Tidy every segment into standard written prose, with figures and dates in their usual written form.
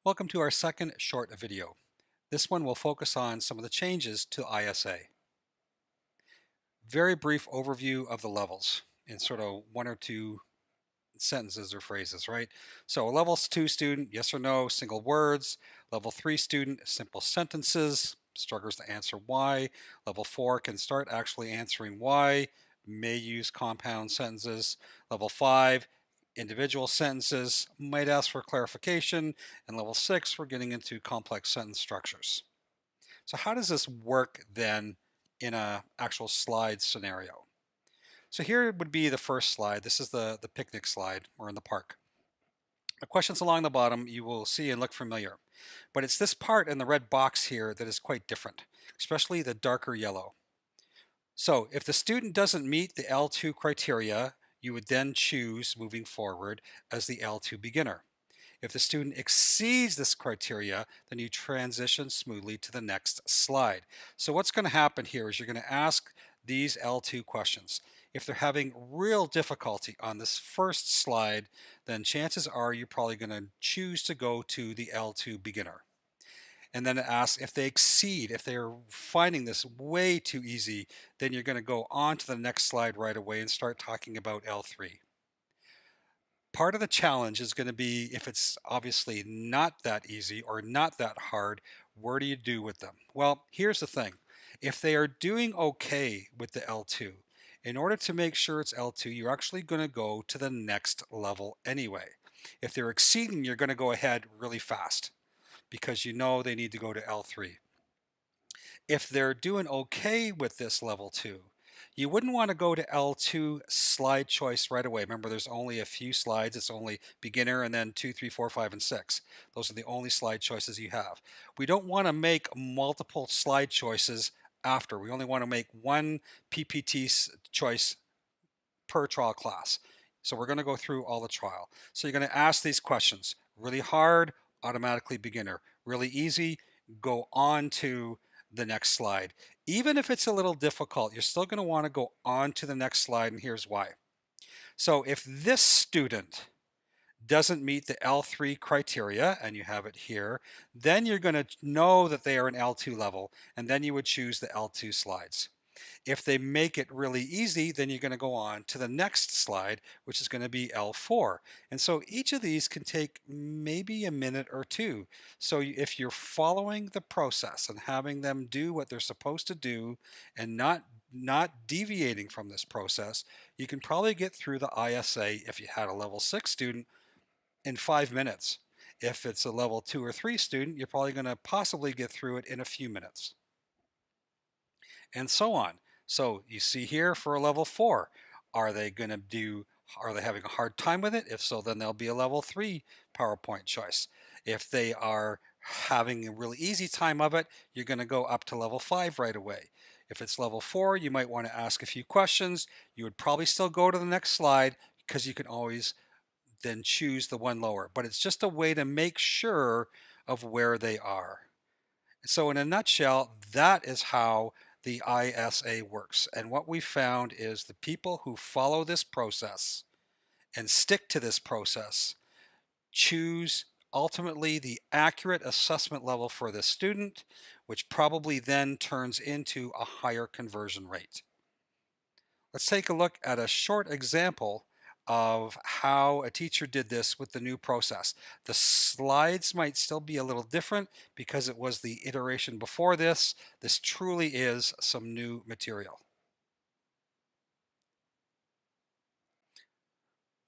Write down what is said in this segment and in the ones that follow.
Welcome to our second short video. This one will focus on some of the changes to ISA. Very brief overview of the levels in sort of one or two sentences or phrases, right? So a level 2 student, yes or no, single words. Level 3 student, simple sentences, struggles to answer why. Level 4 can start actually answering why, may use compound sentences. Level 5, individual sentences, might ask for clarification. And level 6, we're getting into complex sentence structures. So how does this work then in an actual slide scenario? So here would be the first slide. This is the picnic slide. We're in the park. The questions along the bottom you will see and look familiar. But it's this part in the red box here that is quite different, especially the darker yellow. So if the student doesn't meet the L2 criteria, you would then choose moving forward as the L2 beginner. If the student exceeds this criteria, then you transition smoothly to the next slide. So what's going to happen here is you're going to ask these L2 questions. If they're having real difficulty on this first slide, then chances are you're probably going to choose to go to the L2 beginner. And then ask if they exceed, if they're finding this way too easy, then you're going to go on to the next slide right away and start talking about L3. Part of the challenge is going to be if it's obviously not that easy or not that hard, what do you do with them? Well, here's the thing. If they are doing okay with the L2, in order to make sure it's L2, you're actually going to go to the next level anyway. If they're exceeding, you're going to go ahead really fast because you know they need to go to L3. If they're doing okay with this level 2, you wouldn't want to go to L2 slide choice right away. Remember, there's only a few slides. It's only beginner and then 2, 3, 4, 5, and 6. Those are the only slide choices you have. We don't want to make multiple slide choices after. We only want to make one PPT choice per trial class. So we're going to go through all the trial. So you're going to ask these questions. Really hard, automatically beginner. Really easy, go on to the next slide. Even if it's a little difficult, you're still going to want to go on to the next slide, and here's why. So if this student doesn't meet the L3 criteria, and you have it here, then you're going to know that they are an L2 level, and then you would choose the L2 slides. If they make it really easy, then you're going to go on to the next slide, which is going to be L4. And so each of these can take maybe a minute or two. So if you're following the process and having them do what they're supposed to do and not deviating from this process, you can probably get through the ISA if you had a level 6 student in 5 minutes. If it's a level 2 or 3 student, you're probably going to possibly get through it in a few minutes, and so on. So you see here for a level 4, are they having a hard time with it? If so, then there'll be a level 3 PowerPoint choice. If they are having a really easy time of it, you're going to go up to level 5 right away. If it's level 4, you might want to ask a few questions. You would probably still go to the next slide because you can always then choose the one lower. But it's just a way to make sure of where they are. So in a nutshell, that is how the ISA works. And what we found is the people who follow this process and stick to this process choose ultimately the accurate assessment level for the student, which probably then turns into a higher conversion rate. Let's take a look at a short example of how a teacher did this with the new process. The slides might still be a little different because it was the iteration before this. This truly is some new material.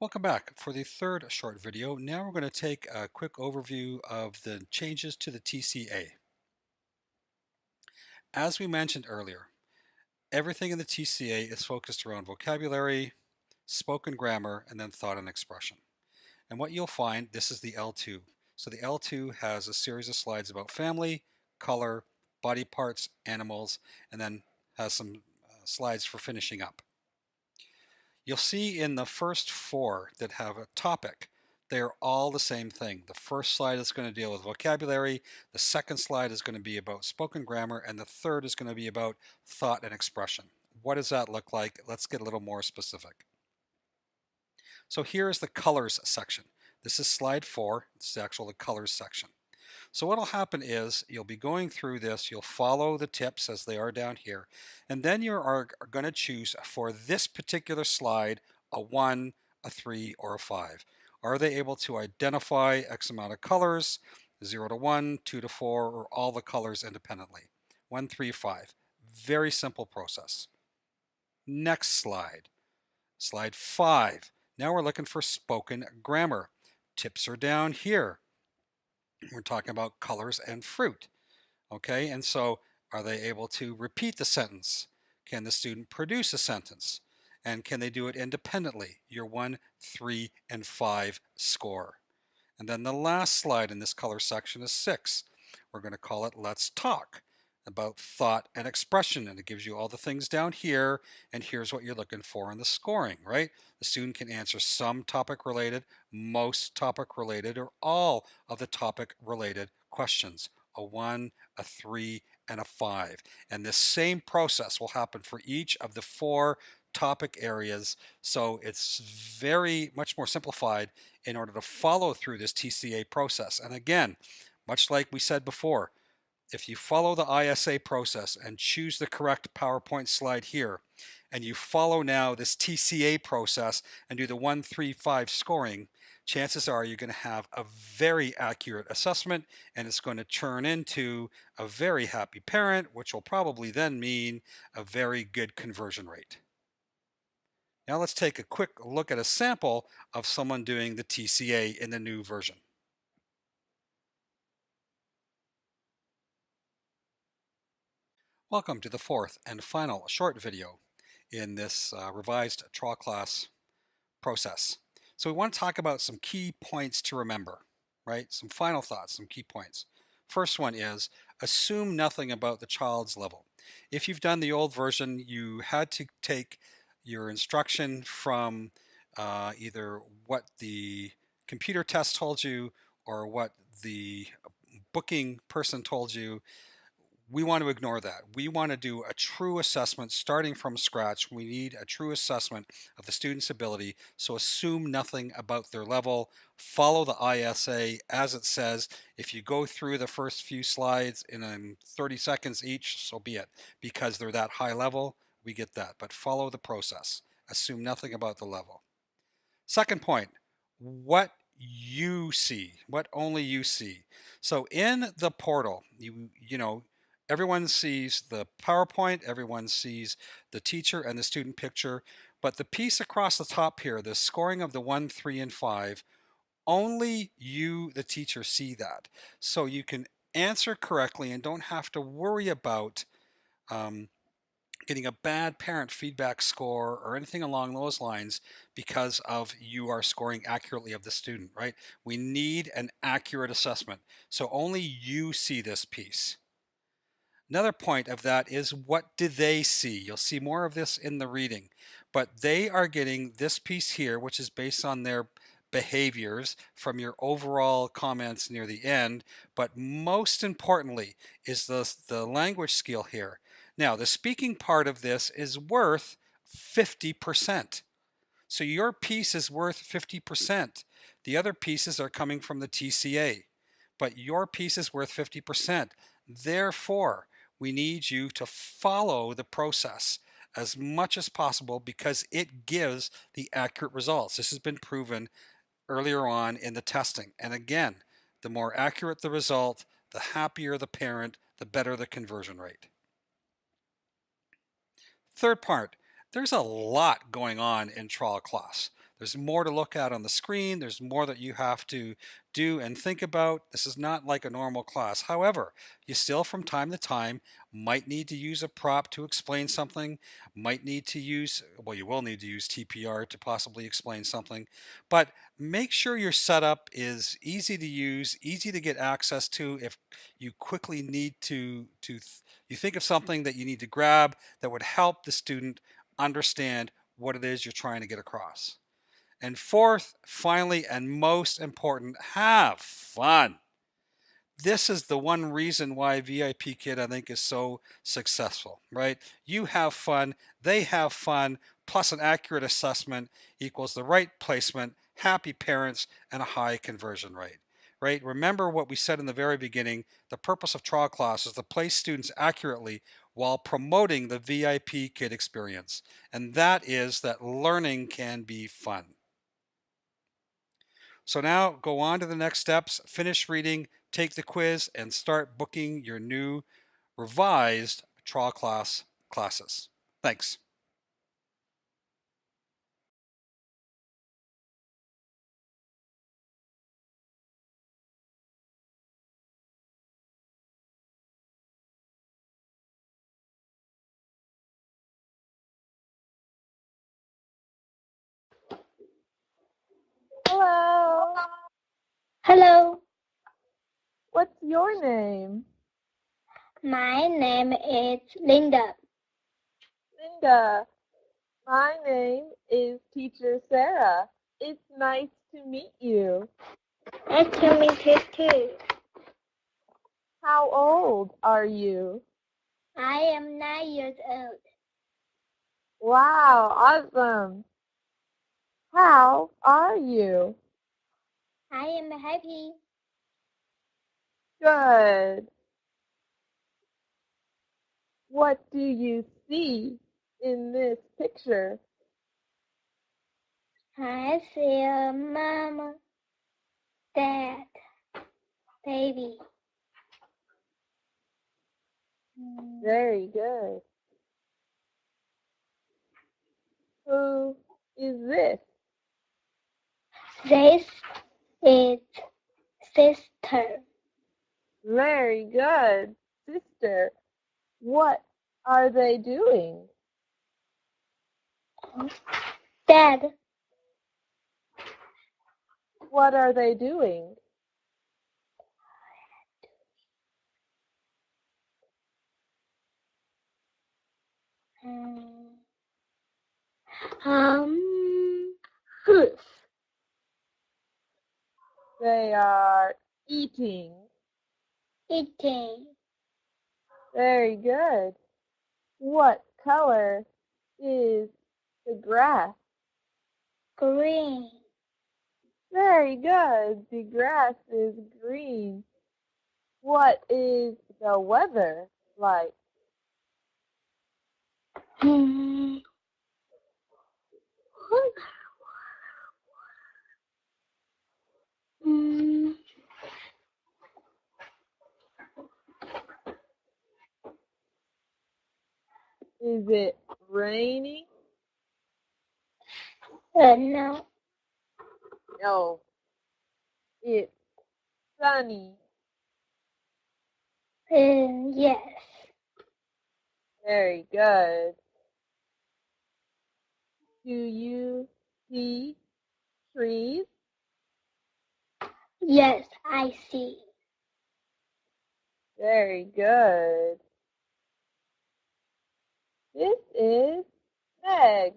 Welcome back for the third short video. Now we're going to take a quick overview of the changes to the TCA. As we mentioned earlier, everything in the TCA is focused around vocabulary, spoken grammar, and then thought and expression. And what you'll find, this is the L2. So the L2 has a series of slides about family, color, body parts, animals, and then has some slides for finishing up. You'll see in the first 4 that have a topic, they're all the same thing. The first slide is going to deal with vocabulary, the second slide is going to be about spoken grammar, and the third is going to be about thought and expression. What does that look like? Let's get a little more specific. So here is the colors section. This is slide 4. It's the colors section. So what'll happen is you'll be going through this, you'll follow the tips as they are down here, and then you are going to choose for this particular slide a 1, a 3, or a 5. Are they able to identify X amount of colors, 0 to 1, 2 to 4, or all the colors independently? 1, 3, 5. Very simple process. Next slide. Slide 5. Now we're looking for spoken grammar. Tips are down here. We're talking about colors and fruit. Okay, and so are they able to repeat the sentence? Can the student produce a sentence? And can they do it independently? Your 1, 3, and 5 score. And then the last slide in this color section is 6. We're going to call it Let's Talk, about thought and expression. And it gives you all the things down here. And here's what you're looking for in the scoring, right? The student can answer some topic related, most topic related, or all of the topic related questions. A 1, a 3, and a 5. And this same process will happen for each of the 4 topic areas. So it's very much more simplified in order to follow through this TCA process. And again, much like we said before, if you follow the ISA process and choose the correct PowerPoint slide here, and you follow now this TCA process and do the 1, 3, 5 scoring, chances are you're going to have a very accurate assessment, and it's going to turn into a very happy parent, which will probably then mean a very good conversion rate. Now let's take a quick look at a sample of someone doing the TCA in the new version. Welcome to the 4th and final short video in this revised trial class process. So we want to talk about some key points to remember, right? Some final thoughts, some key points. First one is assume nothing about the child's level. If you've done the old version, you had to take your instruction from either what the computer test told you or what the booking person told you. We want to ignore that. We want to do a true assessment starting from scratch. We need a true assessment of the student's ability. So assume nothing about their level. Follow the ISA as it says. If you go through the first few slides in 30 seconds each, so be it. Because they're that high level, we get that. But follow the process. Assume nothing about the level. Second point, what you see, what only you see. So in the portal, you know, everyone sees the PowerPoint, everyone sees the teacher and the student picture, but the piece across the top here, the scoring of the 1, 3, and 5, only you, the teacher, see that. So you can answer correctly and don't have to worry about getting a bad parent feedback score or anything along those lines because of you are scoring accurately of the student, right? We need an accurate assessment. So only you see this piece. Another point of that is what do they see? You'll see more of this in the reading, but they are getting this piece here, which is based on their behaviors from your overall comments near the end. But most importantly is the language skill here. Now, the speaking part of this is worth 50%. So your piece is worth 50%. The other pieces are coming from the TCA, but your piece is worth 50%. Therefore, we need you to follow the process as much as possible because it gives the accurate results. This has been proven earlier on in the testing. And again, the more accurate the result, the happier the parent, the better the conversion rate. Third part, there's a lot going on in trial class. There's more to look at on the screen. There's more that you have to do and think about. This is not like a normal class. However, you still from time to time might need to use a prop to explain something, might need to use, well, you will need to use TPR to possibly explain something, but make sure your setup is easy to use, easy to get access to if you quickly need you think of something that you need to grab that would help the student understand what it is you're trying to get across. And fourth, finally, and most important, have fun. This is the one reason why VIP Kid, I think, is so successful, right? You have fun, they have fun, plus an accurate assessment equals the right placement, happy parents, and a high conversion rate. right? Remember what we said in the very beginning. The purpose of trial class is to place students accurately while promoting the VIP kid experience. And that is that learning can be fun. So now go on to the next steps, finish reading, take the quiz, and start booking your new revised trial class classes. Thanks. Hello. Hello, What's your name? my name is Linda. Linda. My name is Teacher Sarah. It's nice to meet you. Nice to meet you too. How old are you? I am 9 years old. Wow, awesome. How are you? I am happy. Good. What do you see in this picture? I see a mama, dad, baby. Very good. Who is this? This is sister. Very good. Sister. What are they doing? Dad, What are they doing? food. They are eating. Eating. Very good. What color is the grass? Green. Very good. The grass is green. What is the weather like? Is it raining? No. No. It's sunny. Yes. Very good. Do you see trees? Yes, I see. Very good. This is Meg.